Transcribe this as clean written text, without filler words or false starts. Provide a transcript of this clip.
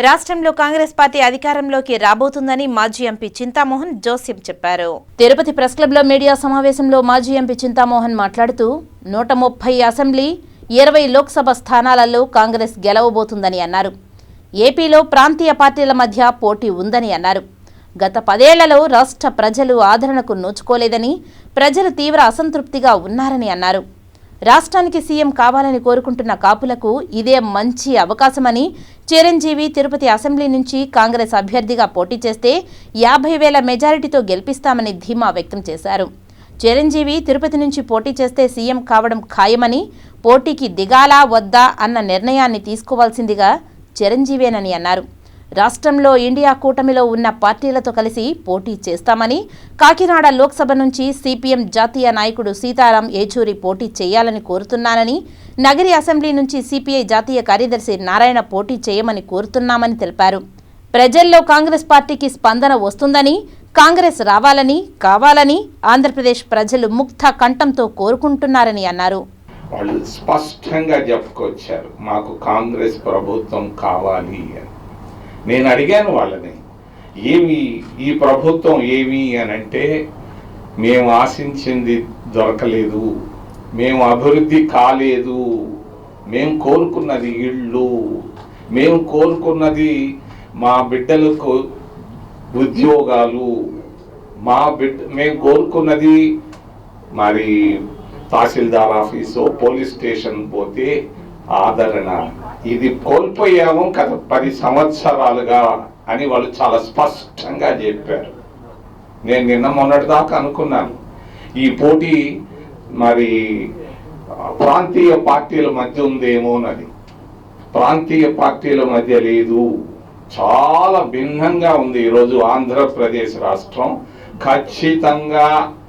రాష్ట్రంలో కాంగ్రెస్ పార్టీ అధికారంలోకి రాబోతుందని మాజీ ఎంపీ చింతామోహన్ జోస్యం చెప్పారు. తిరుపతి ప్రెస్ క్లబ్లో మీడియా సమావేశంలో మాజీ ఎంపీ చింతామోహన్ మాట్లాడుతూ 130 అసెంబ్లీ 20 లోక్సభ స్థానాలలో కాంగ్రెస్ గెలవబోతుందని అన్నారు. ఏపీలో ప్రాంతీయ పార్టీల మధ్య పోటీ ఉందని అన్నారు. గత 10 ఏళ్లలో రాష్ట్ర ప్రజలు ఆదరణకు నోచుకోలేదని, ప్రజలు తీవ్ర అసంతృప్తిగా ఉన్నారని అన్నారు. రాష్ట్రానికి సీఎం కావాలని కోరుకుంటున్న కాపులకు ఇదే మంచి అవకాశమని, చిరంజీవి తిరుపతి అసెంబ్లీ నుంచి కాంగ్రెస్ అభ్యర్థిగా పోటీ చేస్తే 50,000 మెజారిటీతో గెలిపిస్తామని ధీమా వ్యక్తం చేశారు. చిరంజీవి తిరుపతి నుంచి పోటీ చేస్తే సీఎం కావడం ఖాయమని, పోటీకి దిగాలా వద్దా అన్న నిర్ణయాన్ని తీసుకోవాల్సిందిగా చిరంజీవేనని అన్నారు. రాష్ట్రంలో ఇండియా కూటమిలో ఉన్న పార్టీలతో కలిసి పోటీ చేస్తామని, కాకినాడ లోక్సభ నుంచి సిపిఎం జాతీయ నాయకుడు సీతారాం ఏచూరి పోటీ చేయాలని కోరుతున్నానని, నగరి అసెంబ్లీ నుంచి సిపిఐ జాతీయ కార్యదర్శి నారాయణ పోటీ చేయమని కోరుతున్నామని తెలిపారు. ప్రజల్లో కాంగ్రెస్ పార్టీకి స్పందన వస్తుందని, కాంగ్రెస్ రావాలని, కావాలని ఆంధ్రప్రదేశ్ ప్రజలు ముక్త కంఠంతో కోరుకుంటున్నారని అన్నారు. వాళ్ళు స్పష్టంగా చెప్పుకొచ్చారు, మాకు కాంగ్రెస్ ప్రభుత్వం కావాలి అని. నేను అడిగాను వాళ్ళని, ఏమి ఈ ప్రభుత్వం ఏమి అని అంటే, మేము ఆశించింది దొరకలేదు, మేము అభివృద్ధి కాలేదు, మేము కోరుకున్నది ఇళ్ళు, మేము కోరుకున్నది మా బిడ్డలకు ఉద్యోగాలు, మేము కోరుకున్నది మరి తహసీల్దార్ ఆఫీసు, పోలీస్ స్టేషన్ పోతే ఆదరణ, ఇది కోల్పోయాము గత 10 సంవత్సరాలుగా అని వాళ్ళు చాలా స్పష్టంగా చెప్పారు. నేను నిన్న మొన్నటి దాకా అనుకున్నాను, ఈ పోటీ మరి ప్రాంతీయ పార్టీల మధ్య ఉందేమోనని. ప్రాంతీయ పార్టీల మధ్య లేదు, చాలా భిన్నంగా ఉంది ఈరోజు ఆంధ్రప్రదేశ్ రాష్ట్రం. ఖచ్చితంగా